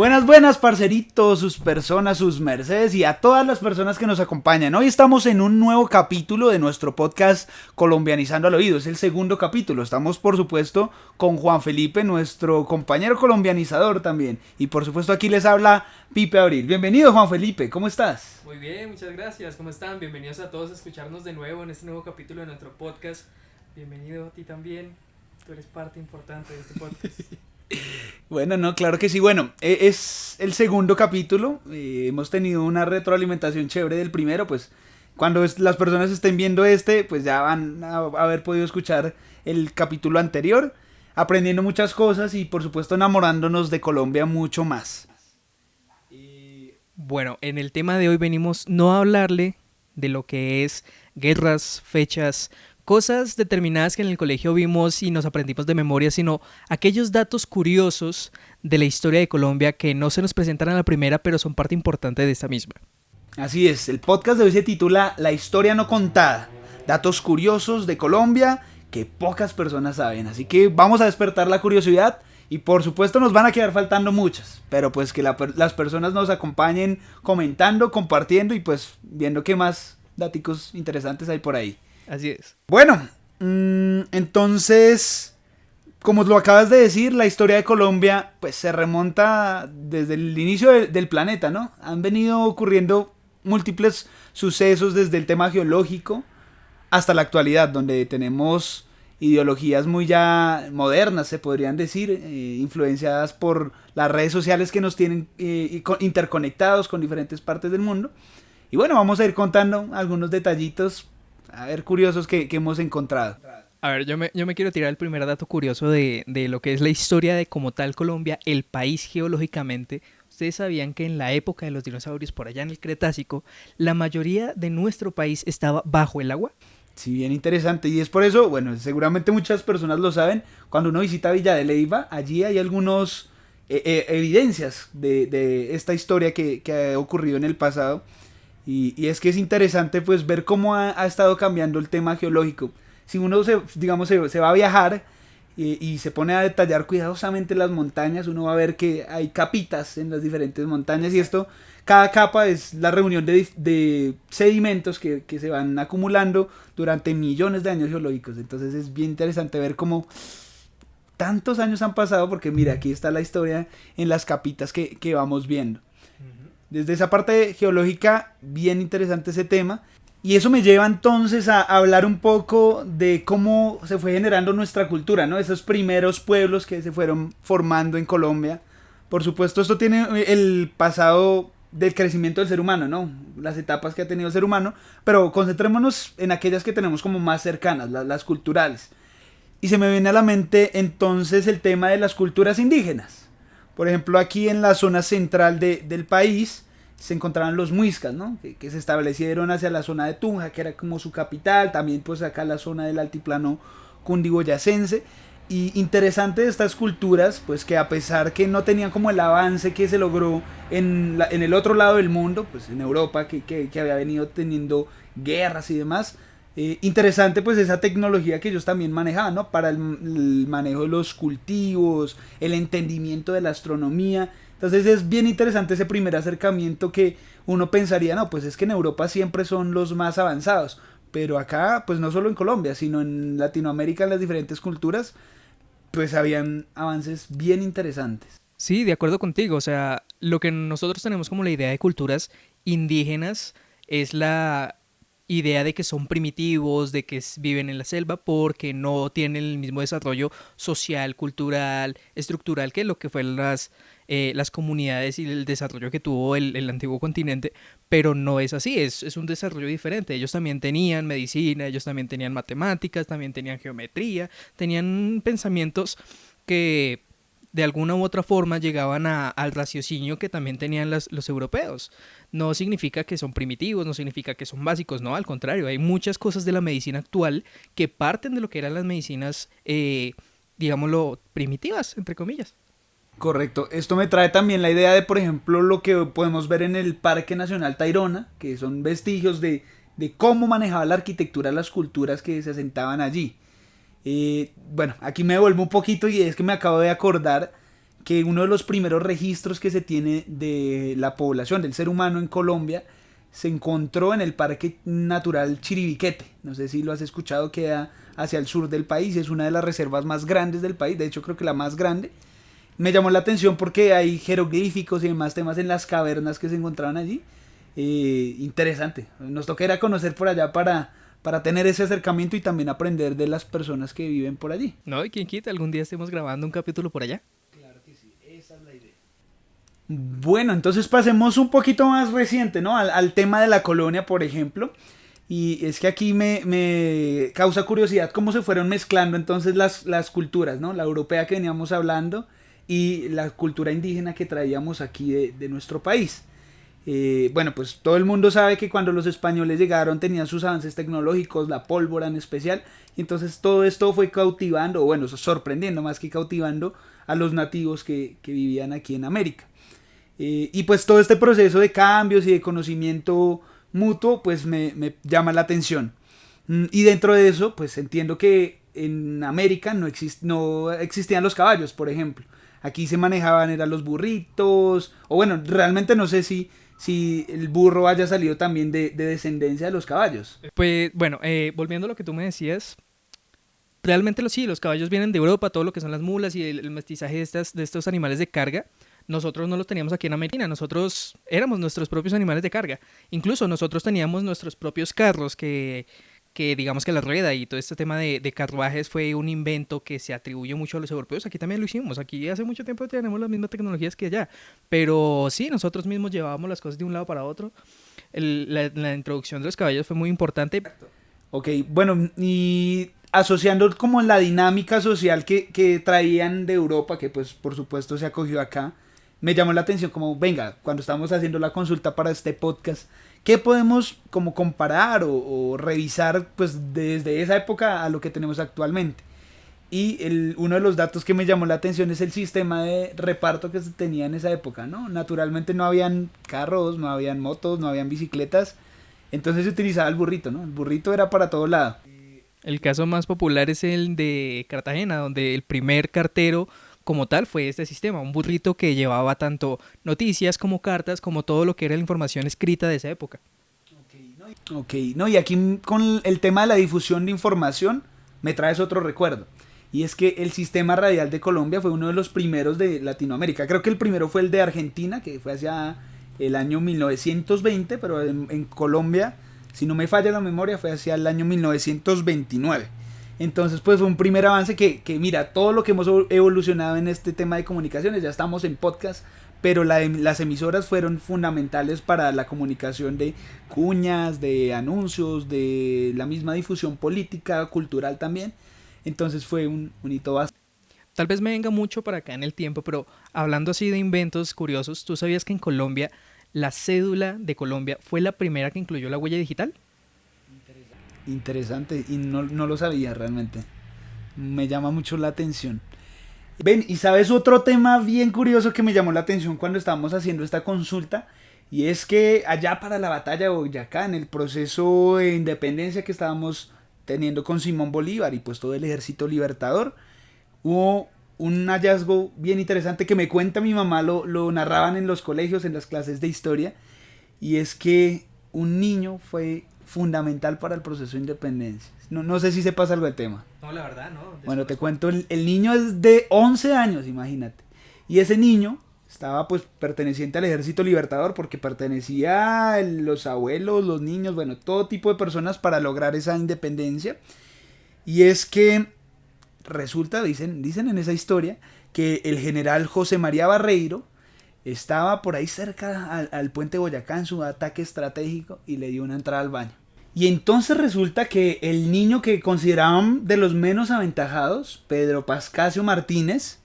Buenas, buenas, parceritos, sus personas, sus mercedes y a todas las personas que nos acompañan. Hoy estamos en un nuevo capítulo de nuestro podcast Colombianizando al Oído. Es el segundo capítulo. Estamos, por supuesto, con Juan Felipe, nuestro compañero colombianizador también. Y, por supuesto, aquí les habla Pipe Abril. Bienvenido, Juan Felipe. ¿Cómo estás? Muy bien, muchas gracias. ¿Cómo están? Bienvenidos a todos a escucharnos de nuevo en este nuevo capítulo de nuestro podcast. Bienvenido a ti también. Tú eres parte importante de este podcast. Bueno, no, claro que sí. Bueno, es el segundo capítulo. Hemos tenido una retroalimentación chévere del primero. Pues cuando las personas estén viendo pues ya van a haber podido escuchar el capítulo anterior, aprendiendo muchas cosas y por supuesto enamorándonos de Colombia mucho más. Bueno, en el tema de hoy venimos no a hablarle de lo que es guerras, fechas, cosas determinadas que en el colegio vimos y nos aprendimos de memoria, sino aquellos datos curiosos de la historia de Colombia que no se nos presentan a la primera, pero son parte importante de esta misma. Así es, el podcast de hoy se titula La historia no contada, datos curiosos de Colombia que pocas personas saben. Así que vamos a despertar la curiosidad y por supuesto nos van a quedar faltando muchas, pero pues que las personas nos acompañen comentando, compartiendo y pues viendo qué más daticos interesantes hay por ahí. Así es. Bueno, entonces, como lo acabas de decir, la historia de Colombia pues se remonta desde el inicio del planeta, ¿no? Han venido ocurriendo múltiples sucesos desde el tema geológico hasta la actualidad, donde tenemos ideologías muy ya modernas, se podrían decir, influenciadas por las redes sociales que nos tienen interconectados con diferentes partes del mundo. Y bueno, vamos a ir contando algunos detallitos, a ver, curiosos que hemos encontrado. A ver, yo me quiero tirar el primer dato curioso de lo que es la historia de como tal Colombia, el país geológicamente. Ustedes sabían que en la época de los dinosaurios, por allá en el Cretácico, la mayoría de nuestro país estaba bajo el agua. Sí, bien interesante. Y es por eso, bueno, seguramente muchas personas lo saben, cuando uno visita Villa de Leyva, allí hay algunos evidencias de esta historia que ha ocurrido en el pasado. Y es que es interesante pues ver cómo ha estado cambiando el tema geológico. Si uno se va a viajar y se pone a detallar cuidadosamente las montañas, uno va a ver que hay capitas en las diferentes montañas y esto, cada capa es la reunión de sedimentos que se van acumulando durante millones de años geológicos. Entonces es bien interesante ver cómo tantos años han pasado, porque mira, aquí está la historia en las capitas que vamos viendo. Desde esa parte geológica, bien interesante ese tema. Y eso me lleva entonces a hablar un poco de cómo se fue generando nuestra cultura, ¿no? Esos primeros pueblos que se fueron formando en Colombia. Por supuesto, esto tiene el pasado del crecimiento del ser humano, ¿no? Las etapas que ha tenido el ser humano. Pero concentrémonos en aquellas que tenemos como más cercanas, las culturales. Y se me viene a la mente entonces el tema de las culturas indígenas. Por ejemplo, aquí en la zona central del país se encontraban los muiscas, ¿no? Que se establecieron hacia la zona de Tunja, que era como su capital, también pues acá la zona del altiplano cundiboyacense. Y interesante de estas culturas, pues que a pesar que no tenían como el avance que se logró en el otro lado del mundo, pues en Europa, que había venido teniendo guerras y demás, interesante pues esa tecnología que ellos también manejaban, ¿no? Para el manejo de los cultivos, el entendimiento de la astronomía. Entonces es bien interesante ese primer acercamiento que uno pensaría, no, pues es que en Europa siempre son los más avanzados, pero acá, pues no solo en Colombia, sino en Latinoamérica, en las diferentes culturas, pues habían avances bien interesantes. Sí, de acuerdo contigo. O sea, lo que nosotros tenemos como la idea de culturas indígenas es la idea de que son primitivos, de que viven en la selva porque no tienen el mismo desarrollo social, cultural, estructural que lo que fueron las comunidades y el desarrollo que tuvo el antiguo continente, pero no es así, es un desarrollo diferente. Ellos también tenían medicina, ellos también tenían matemáticas, también tenían geometría, tenían pensamientos que de alguna u otra forma llegaban al raciocinio que también tenían los europeos. No significa que son primitivos, no significa que son básicos, no, al contrario, hay muchas cosas de la medicina actual que parten de lo que eran las medicinas, digámoslo, primitivas, entre comillas. Correcto, esto me trae también la idea de, por ejemplo, lo que podemos ver en el Parque Nacional Tayrona, que son vestigios de cómo manejaba la arquitectura las culturas que se asentaban allí. Bueno, aquí me devuelvo un poquito y es que me acabo de acordar que uno de los primeros registros que se tiene de la población, del ser humano en Colombia, se encontró en el Parque Natural Chiribiquete. No sé si lo has escuchado, queda hacia el sur del país, es una de las reservas más grandes del país, de hecho creo que la más grande. Me llamó la atención porque hay jeroglíficos y demás temas en las cavernas que se encontraban allí. Interesante, nos toca ir a conocer por allá para tener ese acercamiento y también aprender de las personas que viven por allí. No, y quién quita, algún día estemos grabando un capítulo por allá. Bueno, entonces pasemos un poquito más reciente, ¿no? Al tema de la colonia, por ejemplo. Y es que aquí me causa curiosidad cómo se fueron mezclando entonces las culturas, ¿no? La europea que veníamos hablando y la cultura indígena que traíamos aquí de nuestro país. Bueno, pues todo el mundo sabe que cuando los españoles llegaron tenían sus avances tecnológicos, la pólvora en especial, y entonces todo esto fue cautivando, o bueno, sorprendiendo más que cautivando a los nativos que vivían aquí en América. Y pues todo este proceso de cambios y de conocimiento mutuo pues me llama la atención. Y dentro de eso pues entiendo que en América no existían los caballos, por ejemplo. Aquí se manejaban eran los burritos, o bueno, realmente no sé si el burro haya salido también de descendencia de los caballos. Pues bueno, volviendo a lo que tú me decías, realmente sí, los caballos vienen de Europa, todo lo que son las mulas y el mestizaje de estos animales de carga. Nosotros no los teníamos aquí en América, nosotros éramos nuestros propios animales de carga. Incluso nosotros teníamos nuestros propios carros que digamos que la rueda y todo este tema de carruajes fue un invento que se atribuye mucho a los europeos. Aquí también lo hicimos, aquí hace mucho tiempo tenemos las mismas tecnologías que allá. Pero sí, nosotros mismos llevábamos las cosas de un lado para otro. La introducción de los caballos fue muy importante. Ok, bueno, y asociando como la dinámica social que traían de Europa, que pues por supuesto se acogió acá, me llamó la atención como, venga, cuando estábamos haciendo la consulta para este podcast, ¿qué podemos como comparar o revisar pues desde esa época a lo que tenemos actualmente? Y uno de los datos que me llamó la atención es el sistema de reparto que se tenía en esa época, ¿no? Naturalmente no habían carros, no habían motos, no habían bicicletas, entonces se utilizaba el burrito, ¿no? El burrito era para todo lado. El caso más popular es el de Cartagena, donde el primer cartero como tal fue este sistema, un burrito que llevaba tanto noticias como cartas, como todo lo que era la información escrita de esa época. Ok, no, y aquí con el tema de la difusión de información me traes otro recuerdo. Y es que el sistema radial de Colombia fue uno de los primeros de Latinoamérica. Creo que el primero fue el de Argentina, que fue hacia el año 1920, pero en Colombia, si no me falla la memoria, fue hacia el año 1929. Entonces, pues fue un primer avance que mira, todo lo que hemos evolucionado en este tema de comunicaciones, ya estamos en podcast, pero las emisoras fueron fundamentales para la comunicación de cuñas, de anuncios, de la misma difusión política, cultural también. Entonces fue un hito bastante. Tal vez me venga mucho para acá en el tiempo, pero hablando así de inventos curiosos, ¿tú sabías que en Colombia la cédula de Colombia fue la primera que incluyó la huella digital? Interesante, y no lo sabía realmente. Me llama mucho la atención. Ven, y sabes otro tema bien curioso que me llamó la atención cuando estábamos haciendo esta consulta, y es que allá para la batalla de Boyacá, en el proceso de independencia que estábamos teniendo con Simón Bolívar y pues todo el ejército libertador, hubo un hallazgo bien interesante que me cuenta mi mamá, lo narraban en los colegios, en las clases de historia, y es que un niño fue fundamental para el proceso de independencia. No sé si sepas algo del tema. No, la verdad, no. Bueno, te cuento, el niño es de 11 años, imagínate. Y ese niño estaba pues perteneciente al Ejército Libertador porque pertenecía a los abuelos, los niños, bueno, todo tipo de personas para lograr esa independencia. Y es que resulta, dicen en esa historia, que el general José María Barreiro estaba por ahí cerca al puente Boyacá en su ataque estratégico y le dio una entrada al baño. Y entonces resulta que el niño que consideraban de los menos aventajados, Pedro Pascasio Martínez,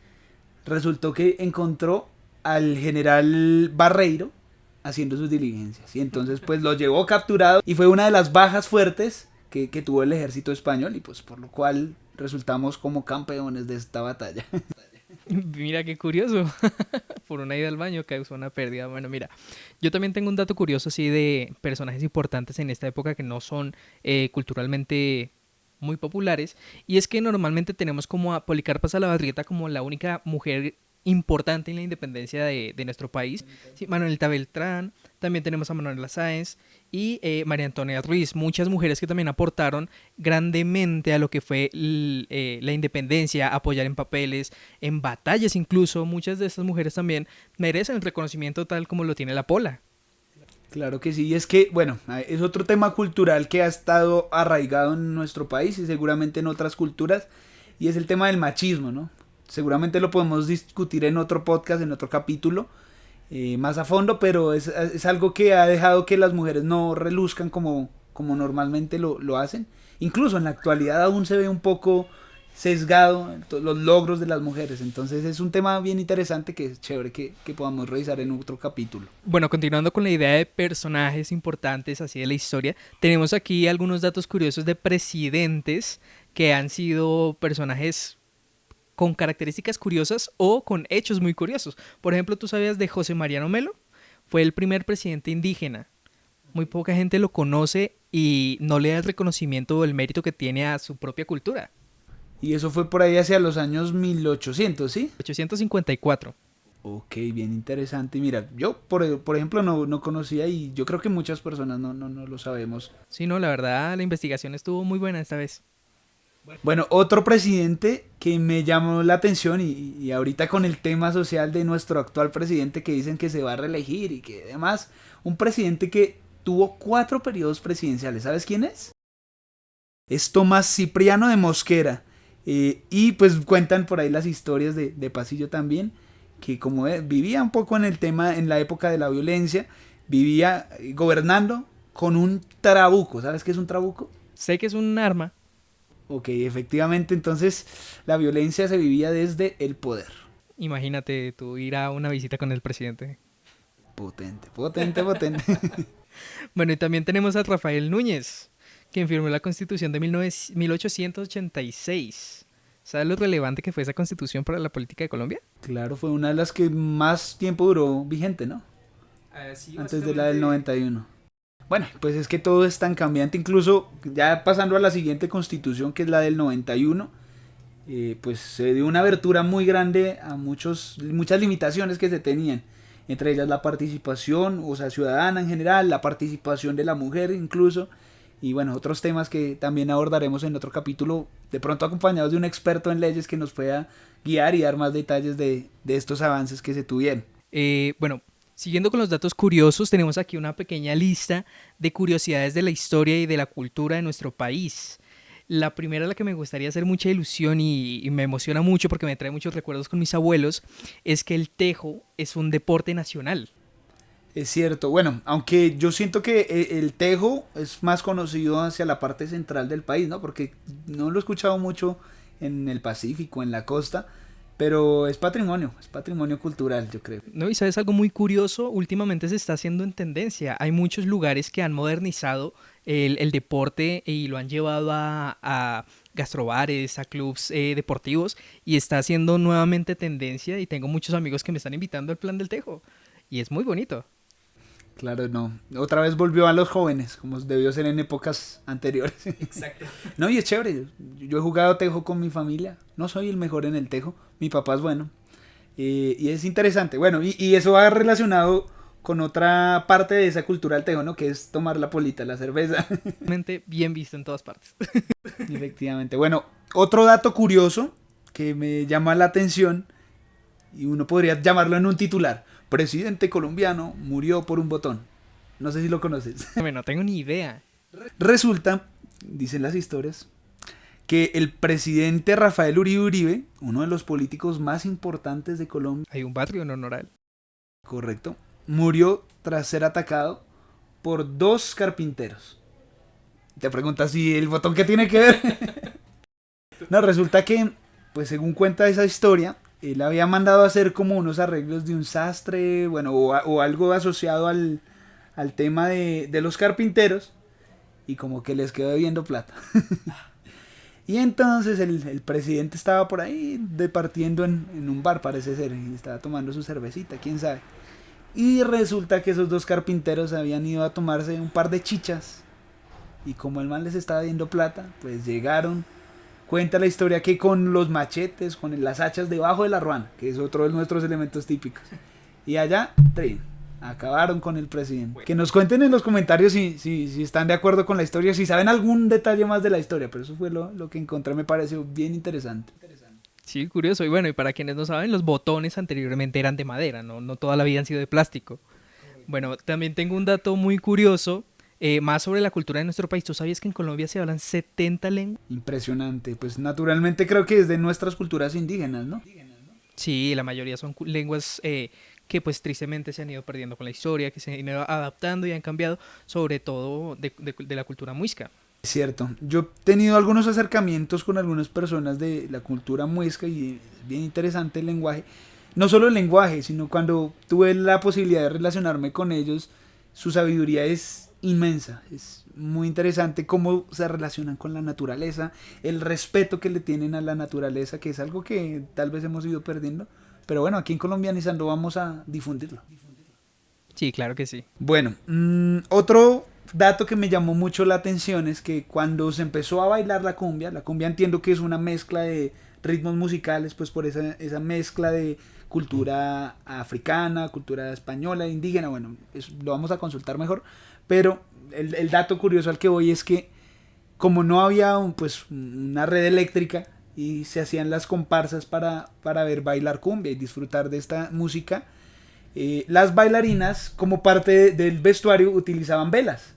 resultó que encontró al general Barreiro haciendo sus diligencias. Y entonces pues lo llevó capturado y fue una de las bajas fuertes que tuvo el ejército español y pues por lo cual resultamos como campeones de esta batalla. Mira qué curioso. Por una ida al baño causó una pérdida. Bueno, mira, yo también tengo un dato curioso así de personajes importantes en esta época que no son culturalmente muy populares. Y es que normalmente tenemos como a Policarpa Salabarrieta como la única mujer importante en la independencia de nuestro país. Sí, Manuelita Beltrán, también tenemos a Manuela Sáenz y María Antonia Ruiz, muchas mujeres que también aportaron grandemente a lo que fue la independencia, apoyar en papeles, en batallas incluso. Muchas de estas mujeres también merecen el reconocimiento tal como lo tiene la Pola. Claro que sí, y es que, bueno, es otro tema cultural que ha estado arraigado en nuestro país y seguramente en otras culturas, y es el tema del machismo, ¿no? Seguramente lo podemos discutir en otro podcast, en otro capítulo, más a fondo, pero es algo que ha dejado que las mujeres no reluzcan como normalmente lo hacen. Incluso en la actualidad aún se ve un poco sesgado los logros de las mujeres. Entonces es un tema bien interesante que es chévere que podamos revisar en otro capítulo. Bueno, continuando con la idea de personajes importantes así de la historia, tenemos aquí algunos datos curiosos de presidentes que han sido personajes con características curiosas o con hechos muy curiosos. Por ejemplo, ¿tú sabías de José Mariano Melo? Fue el primer presidente indígena. Muy poca gente lo conoce y no le da el reconocimiento o el mérito que tiene a su propia cultura. Y eso fue por ahí hacia los años 1800, ¿sí? 854. Ok, bien interesante. Mira, yo por ejemplo no conocía y yo creo que muchas personas no lo sabemos. Sí, no, la verdad, la investigación estuvo muy buena esta vez. Bueno, otro presidente que me llamó la atención y ahorita con el tema social de nuestro actual presidente que dicen que se va a reelegir y que además, un presidente que tuvo 4 periodos presidenciales. ¿Sabes quién es? Es Tomás Cipriano de Mosquera. Y pues cuentan por ahí las historias de Pasillo también, que como vivía un poco en el tema, en la época de la violencia, vivía gobernando con un trabuco. ¿Sabes qué es un trabuco? Sé que es un arma. Ok, efectivamente, entonces la violencia se vivía desde el poder. Imagínate tú ir a una visita con el presidente. Potente, potente, potente. Bueno, y también tenemos a Rafael Núñez, quien firmó la Constitución de 1886. ¿Sabes lo relevante que fue esa Constitución para la política de Colombia? Claro, fue una de las que más tiempo duró vigente, ¿no? Sí, Antes de la del 91. Bueno, pues es que todo es tan cambiante, incluso ya pasando a la siguiente constitución, que es la del 91, pues se dio una abertura muy grande a muchas limitaciones que se tenían, entre ellas la participación, o sea, ciudadana en general, la participación de la mujer incluso, y bueno, otros temas que también abordaremos en otro capítulo, de pronto acompañados de un experto en leyes que nos pueda guiar y dar más detalles de estos avances que se tuvieron. Bueno, siguiendo con los datos curiosos, tenemos aquí una pequeña lista de curiosidades de la historia y de la cultura de nuestro país. La primera, la que me gustaría hacer mucha ilusión y me emociona mucho porque me trae muchos recuerdos con mis abuelos, es que el tejo es un deporte nacional. Es cierto, bueno, aunque yo siento que el tejo es más conocido hacia la parte central del país, ¿no? Porque no lo he escuchado mucho en el Pacífico, en la costa, pero es patrimonio cultural, yo creo. ¿No? Y sabes algo muy curioso, últimamente se está haciendo en tendencia. Hay muchos lugares que han modernizado el deporte y lo han llevado a gastrobares, a clubs deportivos y está haciendo nuevamente tendencia y tengo muchos amigos que me están invitando al plan del tejo y es muy bonito. Claro, no. Otra vez volvió a los jóvenes, como debió ser en épocas anteriores. Exacto. No, y es chévere. Yo he jugado tejo con mi familia. No soy el mejor en el tejo. Mi papá es bueno. Y es interesante. Bueno, y eso va relacionado con otra parte de esa cultura del tejo, ¿no? Que es tomar la polita, la cerveza. Bien visto en todas partes. Efectivamente. Bueno, otro dato curioso que me llama la atención, y uno podría llamarlo en un titular: presidente colombiano murió por un botón. No sé si lo conoces. No tengo ni idea. Resulta, dicen las historias, que el presidente Rafael Uribe Uribe, uno de los políticos más importantes de Colombia, Hay un barrio en honor a él. correcto, murió tras ser atacado por 2 carpinteros. Te preguntas si el botón, ¿qué tiene que ver? No, resulta que, pues según cuenta esa historia, él había mandado a hacer como unos arreglos de un sastre, bueno, o algo asociado al tema de los carpinteros, y como que les quedó debiendo plata. Y entonces el presidente estaba por ahí departiendo en un bar, parece ser, y estaba tomando su cervecita, quién sabe. Y resulta que esos 2 carpinteros habían ido a tomarse un par de chichas, y como el man les estaba debiendo plata, pues llegaron, cuenta la historia que con los machetes, con las hachas debajo de la ruana, que es otro de nuestros elementos típicos. Y allá, trin, acabaron con el presidente. Que nos cuenten en los comentarios si están de acuerdo con la historia, si saben algún detalle más de la historia, pero eso fue lo que encontré, me pareció bien interesante. Sí, curioso. Y bueno, y para quienes no saben, los botones anteriormente eran de madera, no toda la vida han sido de plástico. Bueno, también tengo un dato muy curioso, más sobre la cultura de nuestro país. ¿Tú sabías que en Colombia se hablan 70 lenguas? Impresionante, pues naturalmente creo que es de nuestras culturas indígenas, ¿no? Sí, la mayoría son lenguas que pues tristemente se han ido perdiendo con la historia, que se han ido adaptando y han cambiado, sobre todo de la cultura muisca. Es cierto, yo he tenido algunos acercamientos con algunas personas de la cultura muisca y es bien interesante el lenguaje. No solo el lenguaje, sino cuando tuve la posibilidad de relacionarme con ellos, su sabiduría es inmensa, es muy interesante cómo se relacionan con la naturaleza, el respeto que le tienen a la naturaleza, que es algo que tal vez hemos ido perdiendo, pero bueno, aquí en Colombianizando vamos a difundirlo. Sí, claro que sí. Bueno, otro dato que me llamó mucho la atención es que cuando se empezó a bailar la cumbia entiendo que es una mezcla de ritmos musicales, pues por esa mezcla de cultura africana, cultura española, indígena, bueno, lo vamos a consultar mejor, pero el dato curioso al que voy es que como no había pues una red eléctrica y se hacían las comparsas para ver bailar cumbia y disfrutar de esta música, las bailarinas como parte del vestuario utilizaban velas,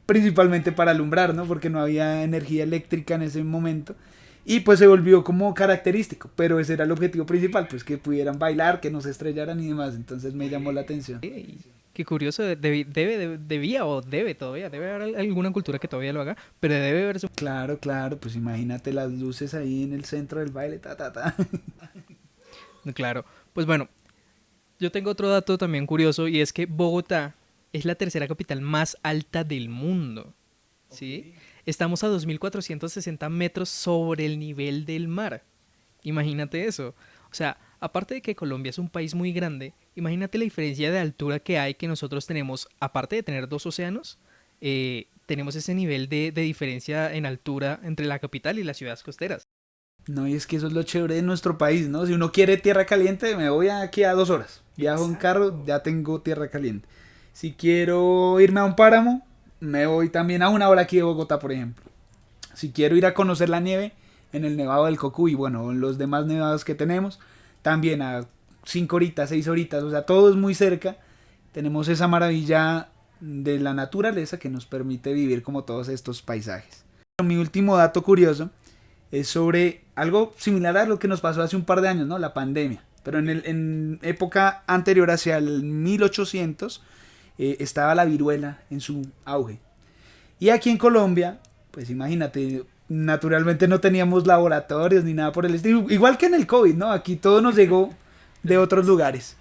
principalmente para alumbrar, ¿no? Porque no había energía eléctrica en ese momento. Y pues se volvió como característico, pero ese era el objetivo principal, pues que pudieran bailar, que no se estrellaran y demás. Entonces me llamó la atención. Qué curioso, debía o debe todavía, debe haber alguna cultura que todavía lo haga, pero debe haber... Claro, claro, pues imagínate las luces ahí en el centro del baile, ta, ta, ta. Claro, pues bueno, yo tengo otro dato también curioso y es que Bogotá es la tercera capital más alta del mundo, ¿sí? Estamos a 2.460 metros sobre el nivel del mar. Imagínate eso. O sea, aparte de que Colombia es un país muy grande, imagínate la diferencia de altura que hay que nosotros tenemos, aparte de tener dos océanos, tenemos ese nivel de diferencia en altura entre la capital y las ciudades costeras. No, y es que eso es lo chévere de nuestro país, ¿no? Si uno quiere tierra caliente, me voy aquí a 2 horas. Viajo en carro, ya tengo tierra caliente. Si quiero irme a un páramo, me voy también a 1 hora aquí de Bogotá, por ejemplo. Si quiero ir a conocer la nieve en el Nevado del Cocuy, bueno, en los demás nevados que tenemos, también a 5 horitas, 6 horitas, o sea, todo es muy cerca. Tenemos esa maravilla de la naturaleza que nos permite vivir como todos estos paisajes. Mi último dato curioso es sobre algo similar a lo que nos pasó hace un par de años, ¿no? La pandemia. Pero en época anterior, hacia el 1800, estaba la viruela en su auge. Y aquí en Colombia, pues imagínate, naturalmente no teníamos laboratorios ni nada por el estilo. Igual que en el COVID, ¿no? Aquí todo nos llegó de otros lugares.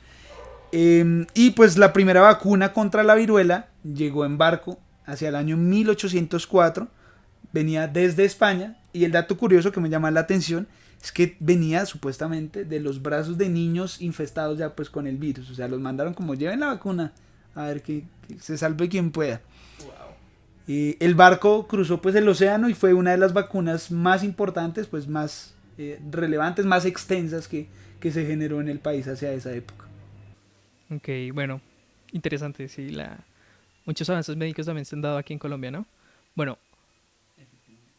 Y pues la primera vacuna contra la viruela llegó en barco hacia el año 1804. Venía desde España. Y el dato curioso que me llama la atención es que venía supuestamente de los brazos de niños infestados ya pues con el virus. O sea, los mandaron como lleven la vacuna. A ver que se salve quien pueda. El barco cruzó pues el océano y fue una de las vacunas más importantes, pues más relevantes, más extensas que se generó en el país hacia esa época. Ok, bueno, interesante, sí, muchos avances médicos también se han dado aquí en Colombia, ¿no? Bueno,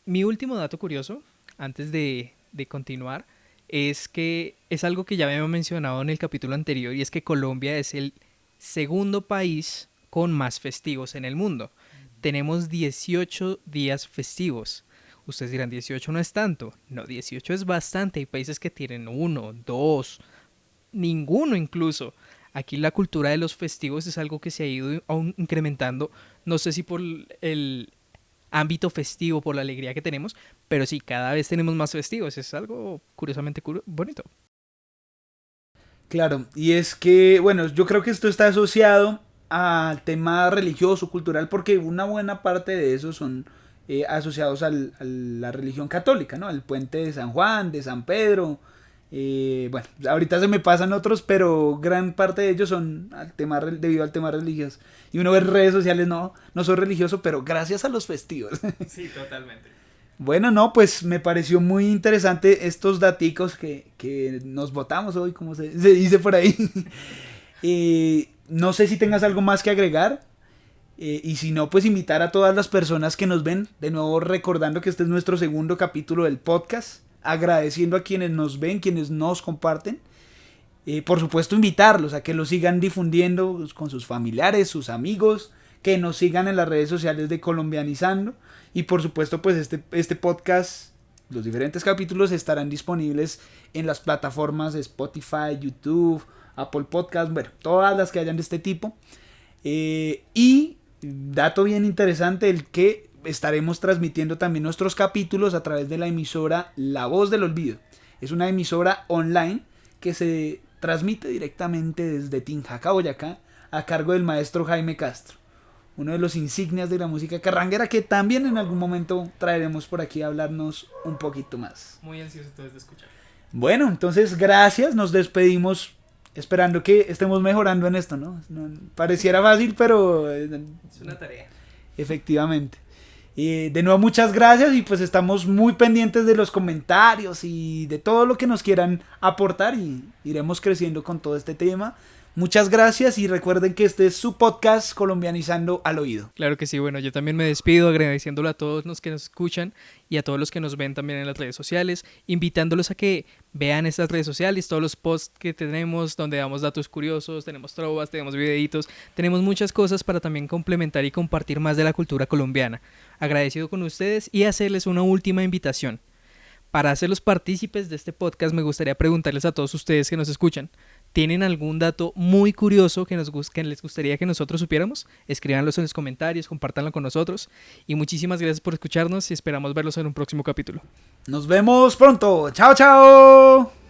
mi último dato curioso, antes de continuar, es que es algo que ya habíamos mencionado en el capítulo anterior, y es que Colombia es el segundo país con más festivos en el mundo. Tenemos 18 días festivos. Ustedes dirán, 18 no es tanto. No, 18 es bastante. Hay países que tienen 1, 2, ninguno incluso. Aquí la cultura de los festivos es algo que se ha ido aún incrementando. No sé si por el ámbito festivo, por la alegría que tenemos, pero sí, cada vez tenemos más festivos. Es algo curiosamente bonito. Claro, y es que, bueno, yo creo que esto está asociado al tema religioso, cultural, porque una buena parte de eso son asociados a la religión católica, ¿no? El puente de San Juan, de San Pedro. Bueno, ahorita se me pasan otros, pero gran parte de ellos son debido al tema religioso. Y uno ve en redes sociales, no soy religioso, pero gracias a los festivos. Sí, totalmente. Bueno, no, pues me pareció muy interesante estos daticos que nos botamos hoy, como se dice por ahí. No sé si tengas algo más que agregar. Y si no, pues invitar a todas las personas que nos ven. De nuevo recordando que este es nuestro segundo capítulo del podcast. Agradeciendo a quienes nos ven, quienes nos comparten. Por supuesto invitarlos a que lo sigan difundiendo con sus familiares, sus amigos. Que nos sigan en las redes sociales de Colombianizando. Y por supuesto pues este podcast, los diferentes capítulos estarán disponibles en las plataformas de Spotify, YouTube, Apple Podcast, bueno, todas las que hayan de este tipo. Y dato bien interesante, el que estaremos transmitiendo también nuestros capítulos a través de la emisora La Voz del Olvido. Es una emisora online que se transmite directamente desde Tinjacá, Boyacá, a cargo del maestro Jaime Castro, uno de los insignias de la música carranguera, que también en algún momento traeremos por aquí a hablarnos un poquito más. Muy ansioso entonces de escuchar. Bueno, entonces gracias, nos despedimos esperando que estemos mejorando en esto, ¿no? Pareciera fácil, pero es una tarea. Efectivamente. De nuevo muchas gracias y pues estamos muy pendientes de los comentarios y de todo lo que nos quieran aportar y iremos creciendo con todo este tema. Muchas gracias y recuerden que este es su podcast Colombianizando al Oído. Claro que sí, bueno, yo también me despido agradeciéndolo a todos los que nos escuchan y a todos los que nos ven también en las redes sociales, invitándolos a que vean estas redes sociales, todos los posts que tenemos donde damos datos curiosos, tenemos trovas, tenemos videitos, tenemos muchas cosas para también complementar y compartir más de la cultura colombiana. Agradecido con ustedes y hacerles una última invitación. Para hacerlos partícipes de este podcast me gustaría preguntarles a todos ustedes que nos escuchan, ¿tienen algún dato muy curioso que les gustaría que nosotros supiéramos? Escríbanlos en los comentarios, compártanlo con nosotros. Y muchísimas gracias por escucharnos y esperamos verlos en un próximo capítulo. Nos vemos pronto. ¡Chao, chao!